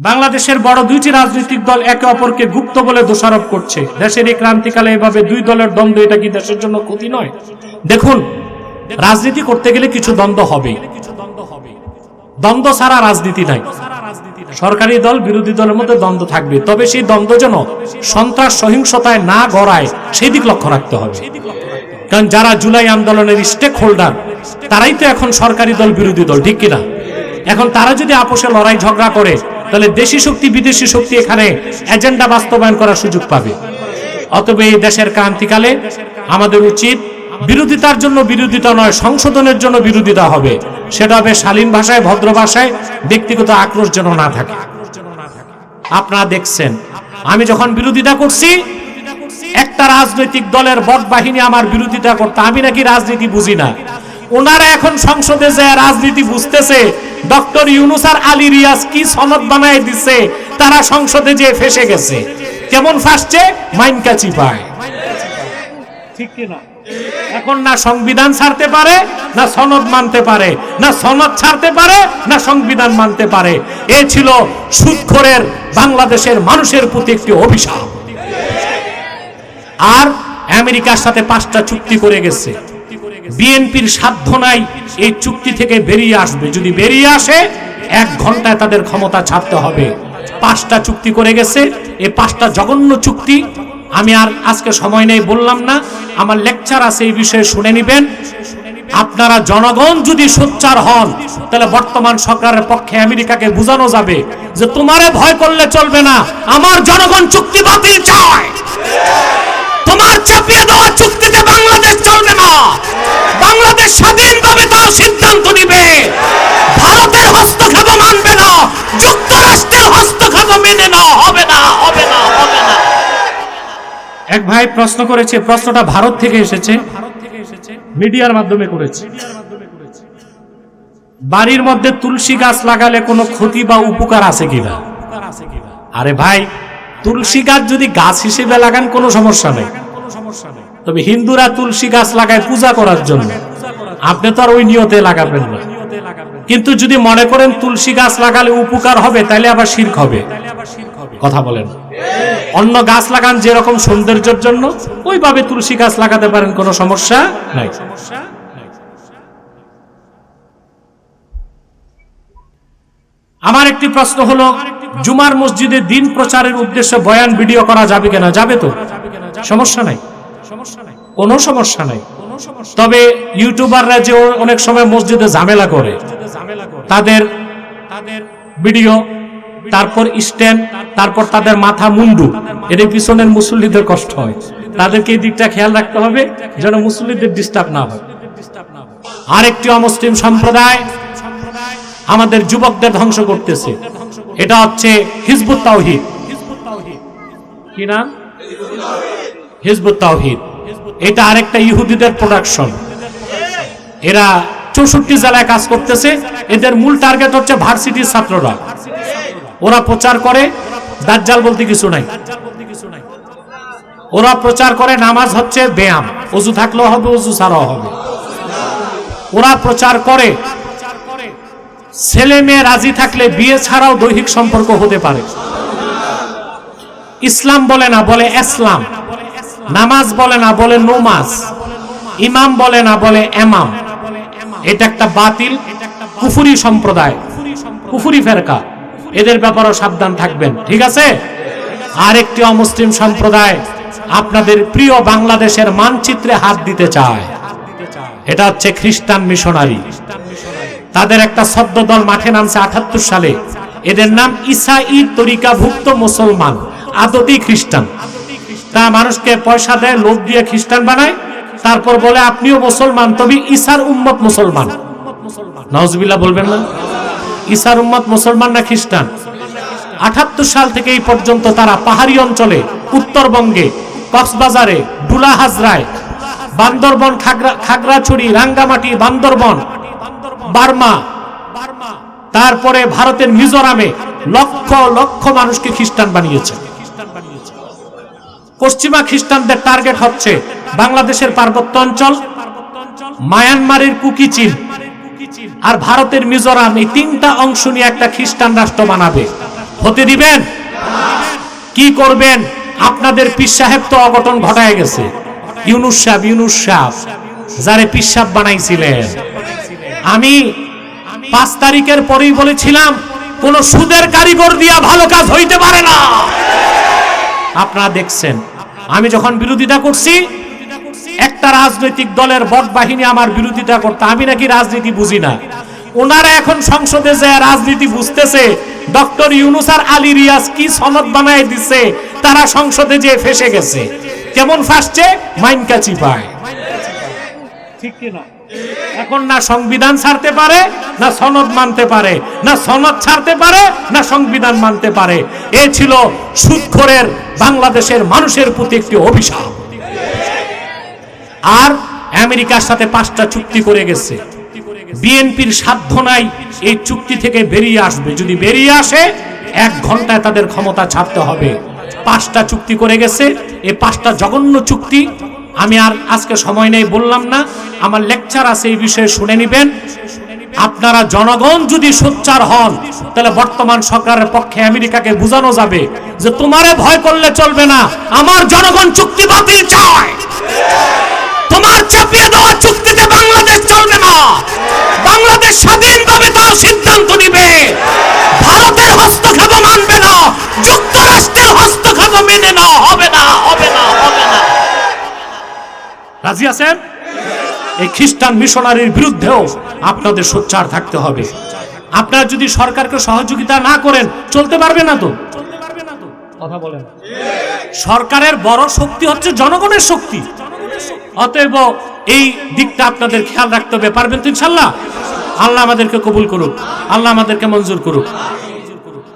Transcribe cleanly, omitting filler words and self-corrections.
বাংলাদেশের বড় দুইটি রাজনৈতিক দল একে অপরকে গুপ্ত বলে দোষারোপ করছে। দেশের এই ক্রান্তিকালে এভাবে দুই দলের দ্বন্দ্ব, এটা কি দেশের জন্য ক্ষতি নয়? দেখুন, রাজনীতি করতে গেলে কিছু দ্বন্দ্ব হবে, দ্বন্দ্ব ছাড়া রাজনীতি নাই। সরকারি দল বিরোধী দলের মধ্যে দ্বন্দ্ব থাকবে, তবে সেই দ্বন্দ্ব যেন সন্ত্রাস সহিংসতায় না গড়ায় সেই দিক লক্ষ্য রাখতে হবে। কারণ যারা জুলাই আন্দোলনের স্টেক হোল্ডার, তারাই তো এখন সরকারি দল বিরোধী দল, ঠিক কিনা? এখন তারা যদি আপোষে লড়াই ঝগড়া করে, তাহলে দেশি শক্তি বিদেশি শক্তি এখানে এজেন্ডা বাস্তবায়ন করার সুযোগ পাবে। অতএব এই দেশের ক্রান্তিকালে আমাদের উচিত বিরোধিতার জন্য বিরোধিতা নয়, সংশোধনের জন্য বিরোধিতা হবে। সেটা হবে শালীন ভাষায়, ভদ্র ভাষায়, ব্যক্তিগত আক্রোশ যেন না থাকে। আপনারা দেখছেন, আমি যখন বিরোধিতা করছি, একটা রাজনৈতিক দলের বট বাহিনী আমার বিরোধিতা করতে, আমি নাকি রাজনীতি বুঝি না। ওনারা এখন সংসদে যে রাজনীতি বুঝতেছে, ডক্টর ইউনূস আর আলী রিয়াজ কি সনদ বানায় দিছে, তারা সংসদে যে ফেসে গেছে। কেমন ফাঁসছে? মাইনকা চিপায়, ঠিক কিনা? এখন না সংবিধান ছাড়তে পারে, না সনদ মানতে পারে, না সনদ ছাড়তে পারে, না সংবিধান মানতে পারে। এ ছিল সুদখোরের বাংলাদেশের মানুষের প্রতি একটি অভিশাপ। আর আমেরিকার সাথে 5টা চুক্তি করে গেছে। বিএনপির সাধ্য নাই এই চুক্তি থেকে বেরিয়ে আসবে। যদি বেরিয়ে আসে, 1 ঘন্টায় তাদের ক্ষমতা ছাড়তে হবে। 5টা চুক্তি করে গেছে। এই 5টা জঘন্য চুক্তি আমি আর আজকে সময় নেই, বললাম না, আমার লেকচার আছে এই বিষয়ে, শুনে নিবেন। আপনারা জনগণ যদি সোচ্চার হন, তাহলে বর্তমান সরকারের পক্ষে আমেরিকাকে বোঝানো যাবে যে তোমারে ভয় করলে চলবে না, আমার জনগণ চুক্তি বাতিল চায়। তোমার চাপিয়ে দেওয়া চুক্তিতে বাংলাদেশ চলবে না। বাংলাদেশ স্বাধীনভাবে তার সিদ্ধান্ত নিবে। ভারতের হস্তক্ষেপ মানবে না, যুক্তরাষ্ট্রের হস্তক্ষেপ মেনে না, হবে না, হবে না, হবে না। এক ভাই প্রশ্ন করেছে, প্রশ্নটা ভারত থেকে এসেছে, মিডিয়ার মাধ্যমে করেছে। বাড়ির মধ্যে তুলসী গাছ লাগালে কোনো ক্ষতি বা উপকার আছে কিনা? আরে ভাই, তুলসী গাছ যদি গাছ হিসেবে লাগান কোনো সমস্যা নেই, তবে হিন্দুরা তুলসী গাছ লাগায় পূজা করার জন্য, আপনি তো আর ওই নিয়তে লাগাবেন না। কিন্তু যদি মনে করেন তুলসী গাছ লাগালে উপকার হবে, তাহলে আবার শিরক হবে। কথা বলেন, অন্য গাছ লাগান যেরকম সৌন্দর্যের জন্য, ওইভাবে তুলসী গাছ লাগাতে পারেন, কোনো সমস্যা নাই। আমার একটি প্রশ্ন হলো, জুমার মসজিদে দিন প্রচারের উদ্দেশ্যে বয়ান ভিডিও করা যাবে কিনা? যাবে তো, সমস্যা নাই, কোনো সমস্যা নাই। তবে ইউটিউবাররা যে অনেক সময় মসজিদে ঝামেলা করে, তাদের ভিডিও, তারপর স্ট্যান্ড, তারপর তাদের মাথা মুন্ডু, এর পিছনের মুসল্লিদের কষ্ট হয়। তাদেরকে এই দিকটা খেয়াল রাখতে হবে যেন মুসল্লিদের ডিস্টার্ব না হয়। আরেকটি অমুসলিম সম্প্রদায় আমাদের যুবকদের ধ্বংস করতেছে, এটা হচ্ছে হিজবুত তাওহীদ। কি নাম? হিজবুত তাওহীদ। এটা আরেকটা ইহুদিদের প্রোডাকশন। এরা 64 জেলায় কাজ করতেছে। এদের মূল টার্গেট হচ্ছে ভার্সিটির ছাত্ররা। ওরা প্রচার করে দাজ্জাল বলতে কিছু নাই। ওরা প্রচার করে নামাজ হচ্ছে ব্যায়াম, ওযু থাকলেও হবে, ওযু ছাড়াও হবে। ওরা প্রচার করে ছেলে মেয়ে রাজি থাকলে বিয়ে ছাড়াও দৈহিক সম্পর্ক হতে পারে। ইসলাম বলে না, বলে ইসলাম। নামাজ বলে না, বলে নমাজ। ইমাম বলে না, বলে এমাম। এটা একটা বাতিল কুফরি সম্প্রদায়, কুফরি ফেরকা। এদের ব্যাপারেও সাবধান থাকবেন, ঠিক আছে? আরেকটি অমুসলিম সম্প্রদায় আপনাদের প্রিয় বাংলাদেশের মানচিত্রে হাত দিতে চায়, এটা হচ্ছে খ্রিস্টান মিশনারি। তাদের একটা সদ্য দল মাঠে নামছে 78 সালে। এদের নাম ঈসাই তরিকাভুক্ত মুসলমান, আদতি খ্রিস্টান। তা মানুষকে পয়সা দেয়, লোভ দিয়ে খ্রিস্টান বানায়, তারপর বলে আপনিও মুসলমান, তবে ঈসার উম্মত মুসলমান। নাউজুবিল্লাহ বলবেন না? ঈসার উম্মত মুসলমান না খ্রিস্টান? 78 সাল থেকে এই পর্যন্ত তারা পাহাড়ি অঞ্চলে, উত্তরবঙ্গে, কক্সবাজারে, ডুলা হাজরায়, বান্দরবন, খাগড়াছড়ি, রাঙ্গামাটি, বান্দরবন, বার্মা, তারপরে ভারতের মিজোরামে লক্ষ লক্ষ মানুষকে খ্রিস্টান বানিয়েছে। পশ্চিমা খ্রিস্টানদের টার্গেট হচ্ছে বাংলাদেশের পার্বত্য অঞ্চল, মায়ানমারের কুকি চীন আর ভারতের মিজোরাম। এই 3টা অংশ নিয়ে একটা খ্রিস্টান রাষ্ট্র বানাবে। হতে দিবেন? কি করবেন? আপনাদের পীর সাহেব তো অঘটন ঘটায় গেছে। ইউনুস সাহেব যারে পীর সাহেব বানাইছিলেন, আমি 5 তারিখের পরেই বলেছিলাম কোন সুদের কারিগর দিয়া ভালো কাজ হইতে পারে না। আপনারা দেখছেন, আমি যখন বিরোধিতা করছি, একটা রাজনৈতিক দলের বট বাহিনী আমার বিরোধিতা করতে, আমি নাকি রাজনীতি বুঝি না। ওনারা এখন সংসদে যে রাজনীতি বুঝতেছে, ডক্টর ইউনুস আর আলী রিয়াজ কি সনদ বানায় দিছে, তারা সংসদে যে ফেসে গেছে। কেমন ফাঁসছে? মাইনকা চিপায়, ঠিক কিনা? এখন না সংবিধান ছাড়তে পারে, না সনদ মানতে পারে, না সনদ ছাড়তে পারে, না সংবিধান মানতে পারে। এ ছিল সুদখোরের বাংলাদেশের মানুষের প্রতি একটি অভিশাপ। আর আমেরিকার সাথে 5টা চুক্তি করে গেছে। বিএনপির সাধ্য নাই এই চুক্তি থেকে বেরিয়ে আসবে। যদি বেরিয়ে আসে 1 ঘন্টায় তাদের ক্ষমতা ছাড়তে হবে। 5টা চুক্তি করে গেছে। এই 5টা জঘন্য চুক্তি আমি আর আজকে সময় নেই, বললাম না, আমার লেকচার আছে এই বিষয়ে, শুনে নিবেন। আপনারা জনগণ যদি সোচ্চার হন, তাহলে বর্তমান সরকারের পক্ষে আমেরিকাকে বোঝানো যাবে যে তোমারে ভয় করলে চলবে না, আমার জনগণ চুক্তি বাতিল চায়। তোমার চাপিয়ে দেওয়া চুক্তিতে বাংলাদেশ চলবে না। বাংলাদেশ স্বাধীনভাবে তার সিদ্ধান্ত নিবে। ভারতের হস্তক্ষেপ মানবে না, যুক্তরাষ্ট্রের হস্তক্ষেপ মেনে না, হবে না, হবে না, হবে না। রাজি আছেন? এই খ্রিস্টান মিশনারির বিরুদ্ধেও আপনাদের সোচ্চার থাকতে হবে। আপনারা যদি সরকারকে সহযোগিতা না করেন, চলতে পারবে না তো। কথা বলেন। সরকারের বড় শক্তি হচ্ছে জনগণের শক্তি। অতএব এই দিকটা আপনাদের খেয়াল রাখতে হবে। পারবেন তো ইনশাআল্লাহ? আল্লাহ আমাদেরকে কবুল করুক, আল্লাহ আমাদেরকে মঞ্জুর করুক।